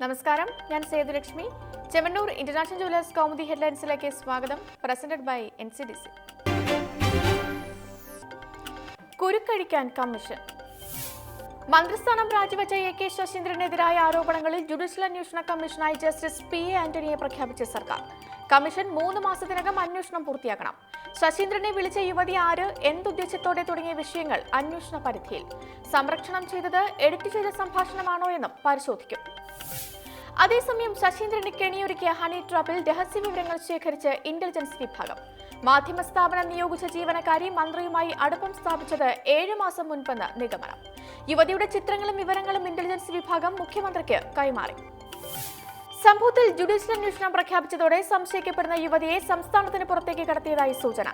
നമസ്കാരം, ഞാൻ Sethulakshmi. Chemmanur international jewellers Kaumudi ഹെഡ്ലൈൻസിലേക്ക് സ്വാഗതം. Presented by NCDC. കുരുക്കഴിക്കാൻ കമ്മീഷൻ. മന്ത്രിസ്ഥാനം രാജിവെച്ച AK ശശീന്ദ്രനെതിരായ ആരോപണങ്ങളിൽ ജുഡീഷ്യൽ അന്വേഷണ കമ്മീഷനായി ജസ്റ്റിസ് PA ആന്റണിയെ പ്രഖ്യാപിച്ച സർക്കാർ. കമ്മീഷൻ 3 മാസത്തിനകം അന്വേഷണം പൂർത്തിയാക്കണം. ശശീന്ദ്രനെ വിളിച്ച യുവതി ആര്, എന്തുദ്ദേശത്തോടെ തുടങ്ങിയ വിഷയങ്ങൾ അന്വേഷണ പരിധിയിൽ. സംരക്ഷണം ചെയ്തത് എഡിറ്റ് ചെയ്ത സംഭാഷണമാണോ എന്നും പരിശോധിക്കും. അതേസമയം ശശീന്ദ്രന് കെണിയൊരുക്കിയ ഹണി ട്രാപ്പിൽ രഹസ്യ വിവരങ്ങൾ ശേഖരിച്ച് ഇന്റലിജൻസ് വിഭാഗം. മാധ്യമ സ്ഥാപനം നിയോഗിച്ച ജീവനക്കാരി മന്ത്രിയുമായി അടുപ്പം സ്ഥാപിച്ചത് 7 മാസം മുൻപെന്ന് നിഗമനം. യുവതിയുടെ ചിത്രങ്ങളും വിവരങ്ങളും ഇന്റലിജൻസ് വിഭാഗം മുഖ്യമന്ത്രിക്ക് കൈമാറി. സംഭവത്തിൽ ജുഡീഷ്യൽ അന്വേഷണം പ്രഖ്യാപിച്ചതോടെ സംശയിക്കപ്പെടുന്ന യുവതിയെ സംസ്ഥാനത്തിന് പുറത്തേക്ക് കടത്തിയതായി സൂചന.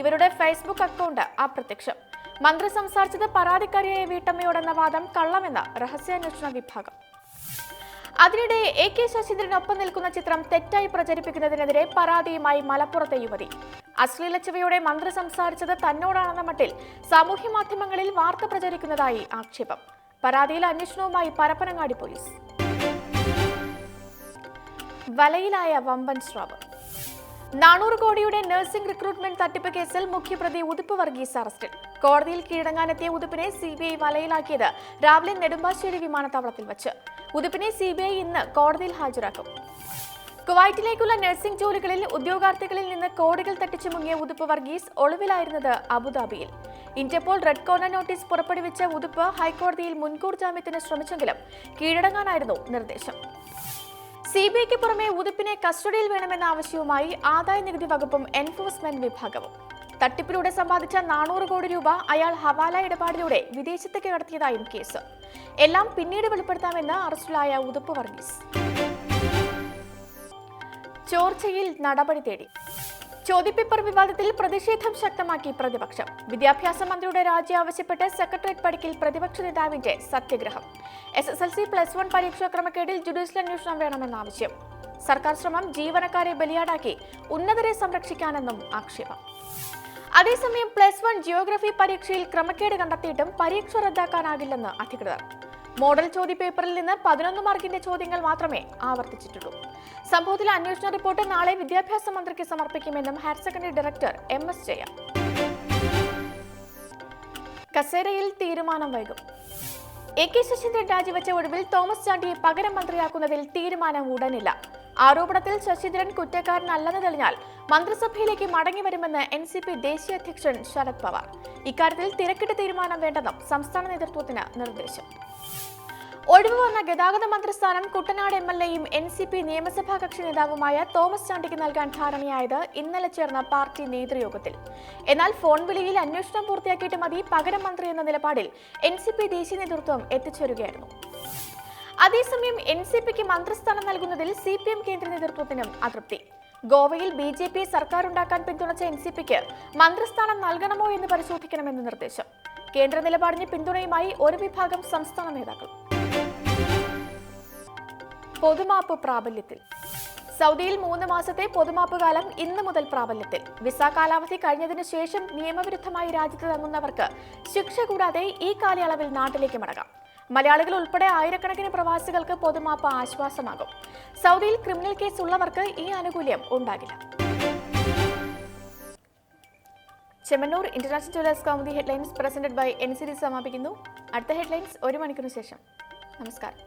ഇവരുടെ ഫേസ്ബുക്ക് അക്കൗണ്ട് അപ്രത്യക്ഷം. മന്ത്രി സംസാരിച്ചത് പരാതിക്കാരിയായ വീട്ടമ്മയോടെന്ന വാദം കള്ളമെന്ന് രഹസ്യാന്വേഷണ വിഭാഗം. അതിനിടെ AK ശശീന്ദ്രനൊപ്പം നിൽക്കുന്ന ചിത്രം തെറ്റായി പ്രചരിപ്പിക്കുന്നതിനെതിരെ പരാതിയുമായി മലപ്പുറത്തെ യുവതി. അശ്ലീല ചുവയോടെ മന്ത്രി സംസാരിച്ചത് തന്നോടാണെന്ന മട്ടിൽ സാമൂഹ്യ മാധ്യമങ്ങളിൽ വാർത്ത പ്രചരിക്കുന്നതായി ആക്ഷേപം. പരാതിയിൽ അന്വേഷണവുമായി പരപ്പനങ്ങാടി പോലീസ്. വലയിലായ വമ്പൻ സ്രാവ്. 400 കോടിയുടെ നഴ്സിംഗ് റിക്രൂട്ട്മെന്റ് തട്ടിപ്പ് കേസിൽ മുഖ്യപ്രതി ഉതുപ്പ് വർഗീസ് അറസ്റ്റിൽ. കോടതിയിൽ കീഴടങ്ങാനെത്തിയ ഉതുപ്പിനെ CBI വലയിലാക്കിയത് രാവിലെ നെടുമ്പാശ്ശേരി വിമാനത്താവളത്തിൽ വച്ച്. ഉതുപ്പിനെ CBI ഇന്ന് കോടതിയിൽ ഹാജരാക്കും. കുവൈറ്റിലേക്കുള്ള നഴ്സിംഗ് ജോലികളിൽ ഉദ്യോഗാർത്ഥികളിൽ നിന്ന് കോടികൾ തട്ടിച്ചു മുങ്ങിയ ഉതുപ്പ് വർഗീസ് ഒളിവിലായിരുന്നത് അബുദാബിയിൽ. ഇന്റർപോൾ റെഡ് കോർണർ നോട്ടീസ് പുറപ്പെടുവിച്ച ഉതുപ്പ് ഹൈക്കോടതിയിൽ മുൻകൂർ ജാമ്യത്തിന് ശ്രമിച്ചെങ്കിലും കീഴടങ്ങാനായിരുന്നു നിർദ്ദേശം. CBIക്ക് പുറമെ ഉതുപ്പിനെ കസ്റ്റഡിയിൽ വേണമെന്ന ആവശ്യവുമായി ആദായ നികുതി വകുപ്പും എൻഫോഴ്സ്മെന്റ് വിഭാഗവും. തട്ടിപ്പിലൂടെ സമ്പാദിച്ച 400 കോടി രൂപ അയാൾ ഹവാല ഇടപാടിലൂടെ വിദേശത്തേക്ക് കടത്തിയതായും കേസ്. എല്ലാം പിന്നീട് വെളിപ്പെടുത്താമെന്ന് അറസ്റ്റിലായ ഉതുപ്പ് വർഗീസ്. ചോർച്ചയിൽ നടപടി തേടി. ചോദ്യപേപ്പർ വിവാദത്തിൽ പ്രതിഷേധം ശക്തമാക്കി പ്രതിപക്ഷം. വിദ്യാഭ്യാസ മന്ത്രിയുടെ രാജി ആവശ്യപ്പെട്ട് സെക്രട്ടേറിയറ്റ് പടിക്കൽ പ്രതിപക്ഷ നേതാവിന്റെ സത്യഗ്രഹം. SSLC +1 പരീക്ഷാ ക്രമക്കേടിൽ ജുഡീഷ്യൽ അന്വേഷണം വേണമെന്ന ആവശ്യം. സർക്കാർ ശ്രമം ജീവനക്കാരെ ബലിയാടാക്കി ഉന്നതരെ സംരക്ഷിക്കാനെന്നും ആക്ഷേപം. അതേസമയം +1 ജിയോഗ്രഫി പരീക്ഷയിൽ ക്രമക്കേട് കണ്ടെത്തിയിട്ടും പരീക്ഷ റദ്ദാക്കാനാകില്ലെന്ന് അധികൃതർ. മോഡൽ ചോദ്യപേപ്പറിൽ നിന്ന് 11 മാർക്കിന്റെ ചോദ്യങ്ങൾ മാത്രമേ ആവർത്തിച്ചിട്ടുള്ളൂ. സംഭവത്തിലെ അന്വേഷണ റിപ്പോർട്ട് നാളെ വിദ്യാഭ്യാസ മന്ത്രിക്ക് സമർപ്പിക്കുമെന്നും higher secondary director MS Jaya. കസേരയിൽ തീരുമാനം വൈകും. AK ശശീന്ദ്രൻ രാജിവെച്ച ഒടുവിൽ തോമസ് ചാണ്ടിയെ പകരം മന്ത്രിയാക്കുന്നതിൽ തീരുമാനം ഉടനില്ല. ആരോപണത്തിൽ ശശീന്ദ്രൻ കുറ്റക്കാരനല്ലെന്ന് തെളിഞ്ഞാൽ മന്ത്രിസഭയിലേക്ക് മടങ്ങിവരുമെന്ന് NCP ദേശീയ അധ്യക്ഷൻ ശരത് പവാർ. ഇക്കാര്യത്തിൽ തിരക്കിട്ട് തീരുമാനം വേണ്ടെന്നും സംസ്ഥാന നേതൃത്വത്തിന് നിർദ്ദേശം. ഒഴിവ് വന്ന ഗതാഗത മന്ത്രിസ്ഥാനം കുട്ടനാട് MLAയും NCP നിയമസഭാ കക്ഷി നേതാവുമായ തോമസ് ചാണ്ടിക്ക് നൽകാൻ ധാരണയായത് ഇന്നലെ ചേർന്ന പാർട്ടി നേതൃയോഗത്തിൽ. എന്നാൽ ഫോൺ വിളിയിൽ അന്വേഷണം പൂർത്തിയാക്കിയിട്ട് മതി പകരം മന്ത്രി എന്ന നിലപാടിൽ NCP ദേശീയ നേതൃത്വം എത്തിച്ചേരുകയായിരുന്നു. അതേസമയം NCPക്ക് മന്ത്രിസ്ഥാനം നൽകുന്നതിൽ CPM കേന്ദ്ര നേതൃത്വത്തിനും അതൃപ്തി. ഗോവയിൽ BJP സർക്കാരുണ്ടാക്കാൻ പിന്തുണച്ച NCPക്ക് മന്ത്രിസ്ഥാനം നൽകണമോ എന്ന് പരിശോധിക്കണമെന്ന് നിർദ്ദേശം. കേന്ദ്ര നിലപാടിന് പിന്തുണയുമായി ഒരു വിഭാഗം സംസ്ഥാന നേതാക്കൾ. പൊതുമാപ്പ് പ്രാബല്യത്തിൽ. സൗദിയിൽ 3 മാസത്തെ പൊതുമാപ്പ് കാലം ഇന്ന് മുതൽ പ്രാബല്യത്തിൽ. വിസ കാലാവധി കഴിഞ്ഞതിനു ശേഷം നിയമവിരുദ്ധമായി രാജ്യത്ത് തങ്ങുന്നവർക്ക് ശിക്ഷ കൂടാതെ ഈ കാലയളവിൽ നാട്ടിലേക്ക് മടങ്ങാം. മലയാളികൾ ഉൾപ്പെടെ ആയിരക്കണക്കിന് പ്രവാസികൾക്ക് പൊതുമാപ്പ് ആശ്വാസമാകും. സൗദിയിൽ ക്രിമിനൽ കേസ് ഉള്ളവർക്ക് ഈ ആനുകൂല്യം ഉണ്ടാകില്ല. Chemmanur international jewellers Kaumudi headlines presented by NCDC സമാപിക്കുന്നു. അടുത്ത ഹെഡ്ലൈൻസ് 1 മണിക്കൂറിന് ശേഷം. നമസ്കാരം.